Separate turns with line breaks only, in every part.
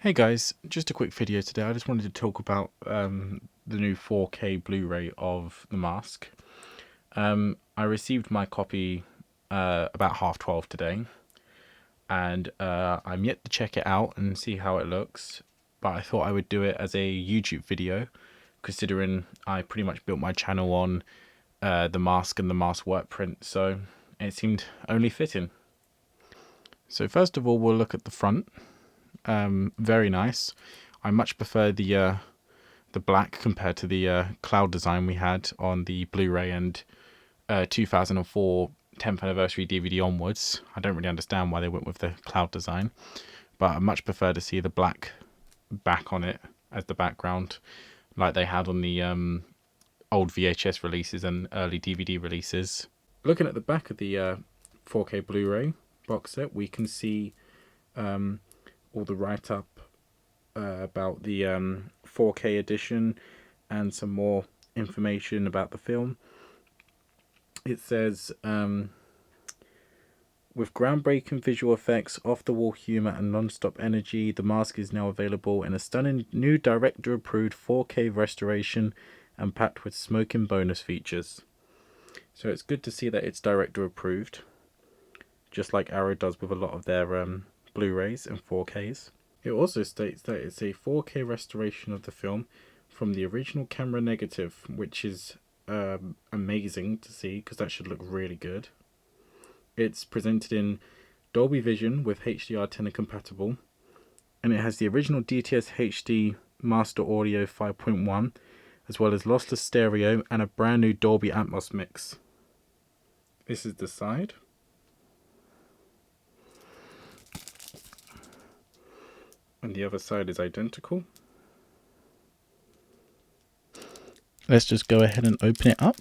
Hey guys, just a quick video today. I just wanted to talk about the new 4K Blu-ray of The Mask. I received my copy about 12:30 today, and I'm yet to check it out and see how it looks, but I thought I would do it as a YouTube video, considering I pretty much built my channel on The Mask and The Mask work print, so it seemed only fitting. So first of all, we'll look at the front. Very nice. I much prefer the black compared to the cloud design we had on the Blu-ray and 2004 10th anniversary DVD onwards. I don't really understand why they went with the cloud design, but I much prefer to see the black back on it as the background, like they had on the old VHS releases and early DVD releases. Looking at the back of the 4K Blu-ray box set, we can see all the write-up about the 4K edition and some more information about the film. It says, with groundbreaking visual effects, off-the-wall humour and non-stop energy, The Mask is now available in a stunning new director-approved 4K restoration and packed with smoking bonus features. So it's good to see that it's director-approved, just like Arrow does with a lot of their Blu-rays and 4Ks. It also states that it's a 4K restoration of the film from the original camera negative, which is amazing to see because that should look really good. It's presented in Dolby Vision with HDR10 compatible, and it has the original DTS HD Master Audio 5.1, as well as lossless stereo and a brand new Dolby Atmos mix. This is the side. And the other side is identical. Let's just go ahead and open it up.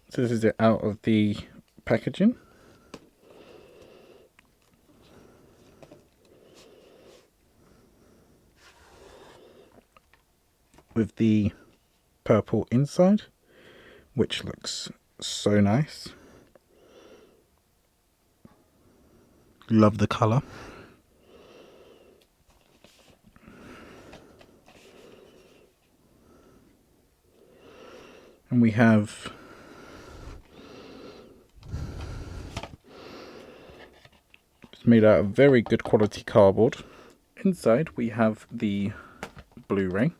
So this is it out of the packaging. With the purple inside, which looks so nice. Love the colour. And we have it's made out of very good quality cardboard. Inside we have the Blu-ray,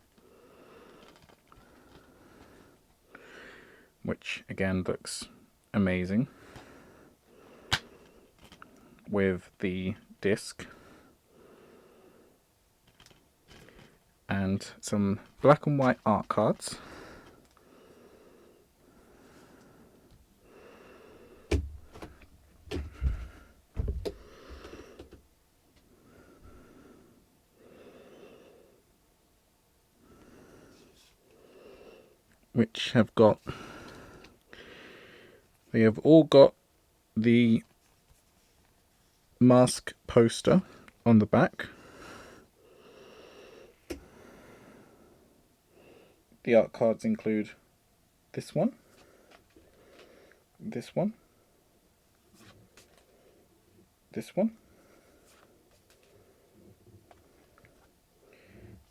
which again looks amazing, with the disc and some black and white art cards. Which have got, they have all got the Mask poster on the back. The art cards include this one, this one, this one,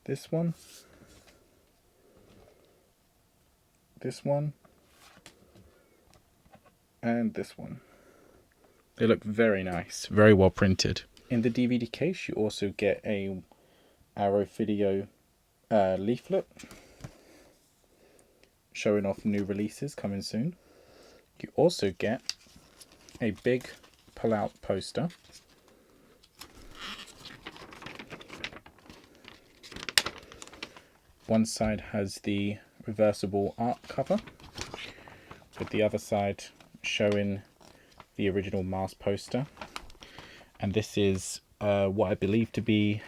this one, this one, and this one. They look very nice, very well printed. In the DVD case you also get a Arrow Video leaflet showing off new releases coming soon. You also get a big pull-out poster. One side has the reversible art cover, with the other side showing the original Mask poster. And this is what I believe to be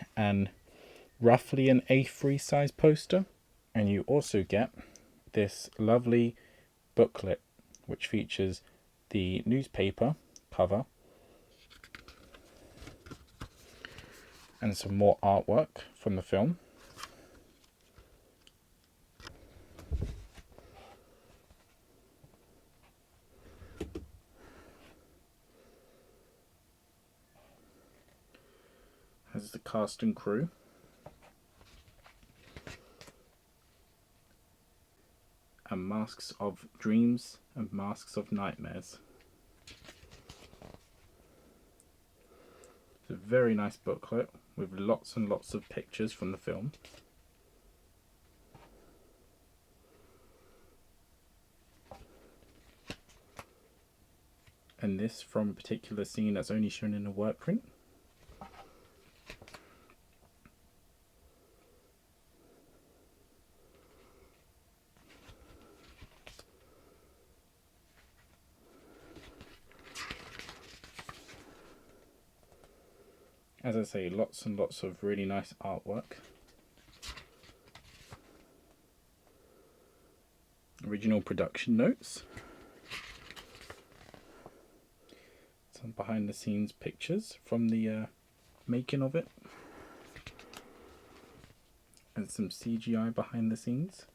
roughly an A3 size poster. And you also get this lovely booklet, which features the newspaper cover and some more artwork from the film. as the cast and crew. And Masks of Dreams and Masks of Nightmares. It's a very nice booklet with lots and lots of pictures from the film. And this from a particular scene that's only shown in a work print. As I say, lots and lots of really nice artwork. Original production notes. Some behind the scenes pictures from the making of it. And some CGI behind the scenes.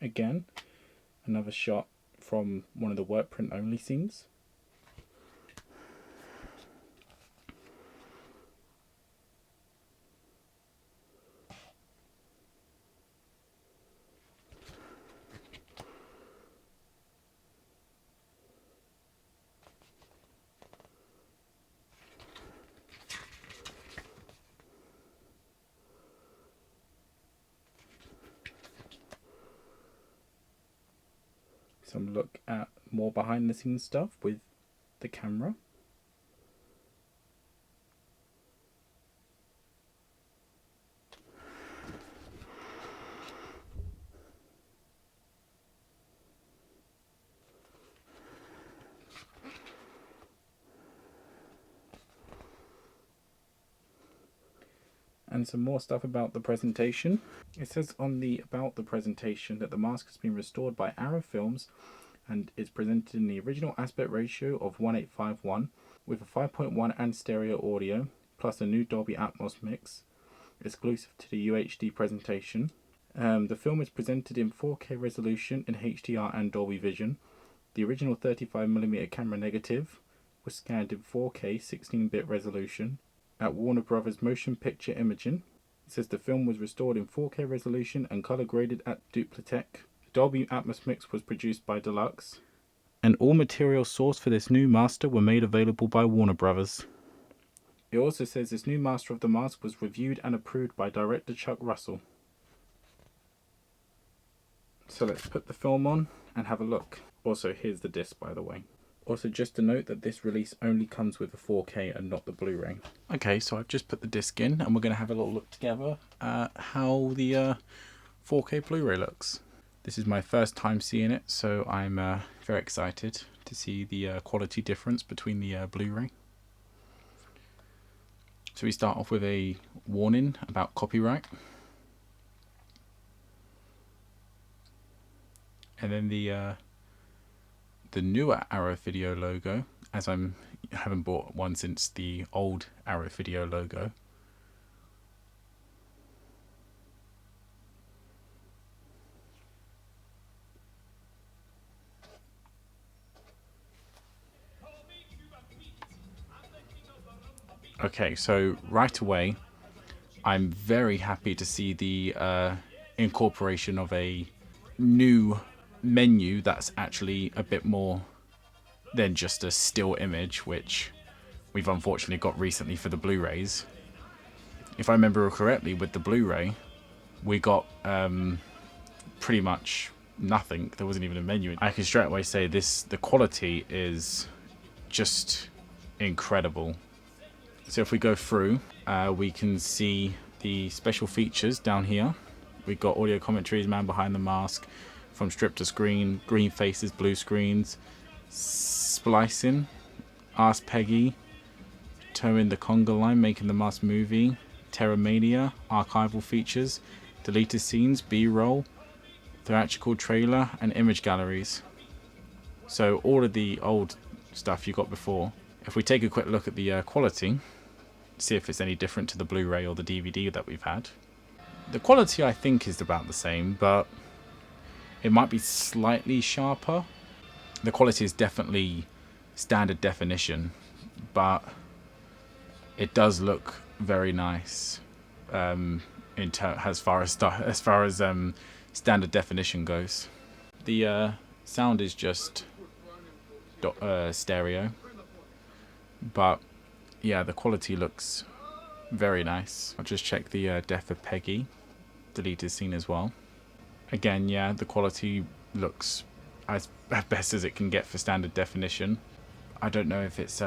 Again, another shot from one of the work print only scenes. Some look at more behind the scenes stuff with the camera. And some more stuff about the presentation. It says on the about the presentation that the mask has been restored by Arrow Films and is presented in the original aspect ratio of 1851 with a 5.1 and stereo audio plus a new Dolby Atmos mix exclusive to the UHD presentation. The film is presented in 4K resolution in HDR and Dolby Vision. The original 35mm camera negative was scanned in 4K 16-bit resolution at Warner Brothers Motion Picture Imaging. It says the film was restored in 4K resolution and color graded at Duplatech. The Dolby Atmos mix was produced by Deluxe. And all materials sourced for this new master were made available by Warner Brothers. It also says this new master of the mask was reviewed and approved by director Chuck Russell. So let's put the film on and have a look. Also, here's the disc, by the way. Also, just to note that this release only comes with the 4K and not the Blu-ray. Okay, so I've just put the disc in and we're going to have a little look together at how the 4K Blu-ray looks. This is my first time seeing it, so I'm very excited to see the quality difference between the Blu-ray. So we start off with a warning about copyright. And then the newer Arrow Video logo, as I haven't bought one since the old Arrow Video logo. Okay, so right away, I'm very happy to see the incorporation of a new menu that's actually a bit more than just a still image, which we've unfortunately got recently for the Blu-rays. If I remember correctly, with the Blu-ray, we got pretty much nothing. There wasn't even a menu. I can straight away say the quality is just incredible. So if we go through, we can see the special features down here. We've got audio commentaries, man behind the mask, from strip to screen, green faces, blue screens, splicing, Ask Peggy, towing the conga line, making the mask movie, Terramania, archival features, deleted scenes, B-roll, theatrical trailer, and image galleries. So all of the old stuff you got before. If we take a quick look at the quality, see if it's any different to the Blu-ray or the DVD that we've had. The quality I think is about the same, but it might be slightly sharper. The quality is definitely standard definition, but it does look very nice as far as standard definition goes. The sound is just stereo, but yeah, the quality looks very nice. I'll just check the death of Peggy deleted scene as well. Again, yeah, the quality looks as best as it can get for standard definition. I don't know if it's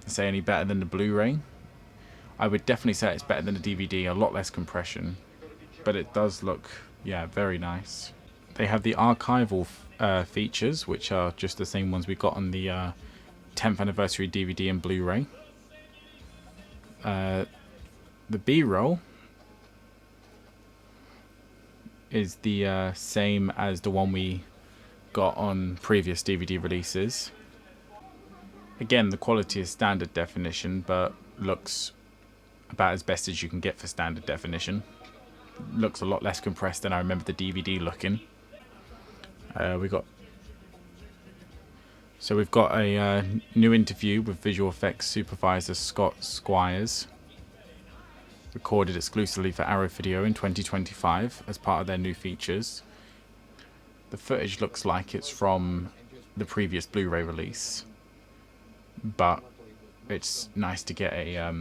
say any better than the Blu-ray. I would definitely say it's better than the DVD, a lot less compression, but it does look, yeah, very nice. They have the archival features, which are just the same ones we got on the 10th anniversary DVD and Blu-ray. The B-roll is the same as the one we got on previous DVD releases. Again, the quality is standard definition, but looks about as best as you can get for standard definition. Looks a lot less compressed than I remember the DVD looking. We've got a new interview with visual effects supervisor Scott Squires, recorded exclusively for Arrow Video in 2025 as part of their new features. The footage looks like it's from the previous Blu-ray release, but it's nice to get a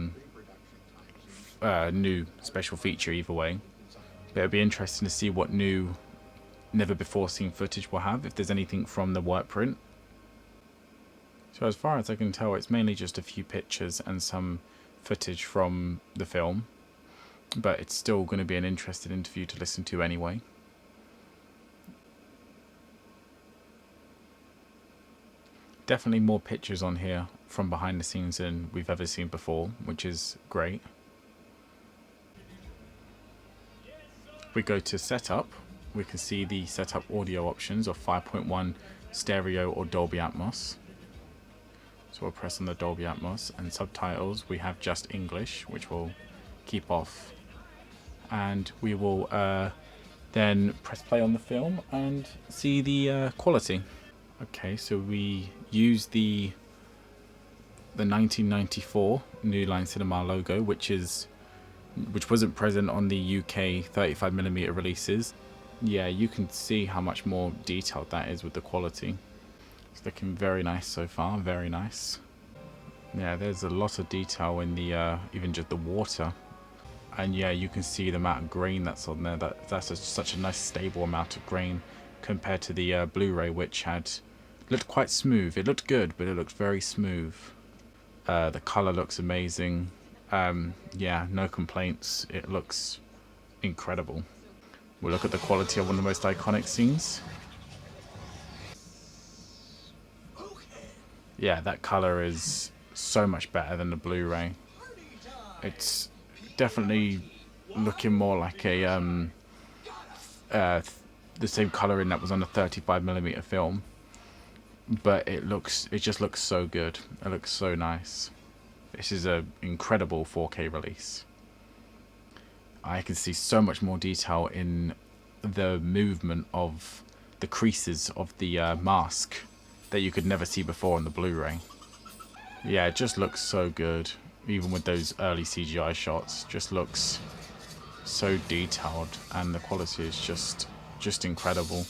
new special feature either way. But it'll be interesting to see what new, never before seen footage we'll have, if there's anything from the work print. So as far as I can tell, it's mainly just a few pictures and some footage from the film, but it's still going to be an interesting interview to listen to anyway. Definitely more pictures on here from behind the scenes than we've ever seen before, which is great. If we go to setup, we can see the setup audio options of 5.1 stereo or Dolby Atmos. So we'll press on the Dolby Atmos, and subtitles we have just English, which we'll keep off. And we will then press play on the film and see the quality. Okay, so we use the 1994 New Line Cinema logo, which wasn't present on the UK 35mm releases. Yeah, you can see how much more detailed that is with the quality. It's looking very nice so far, very nice. Yeah, there's a lot of detail in the even just the water. And yeah, you can see the amount of grain that's on there. That's such a nice stable amount of grain compared to the Blu-ray, which looked quite smooth. It looked good, but it looked very smooth. The color looks amazing. Yeah, no complaints. It looks incredible. We'll look at the quality of one of the most iconic scenes. Yeah, that color is so much better than the Blu-ray. It's definitely looking more like a the same coloring that was on the 35mm film, but it just looks so good. It looks so nice. This is an incredible 4K release. I can see so much more detail in the movement of the creases of the mask that you could never see before on the Blu-ray. Yeah, it just looks so good. Even with those early CGI shots, just looks so detailed, and the quality is just incredible.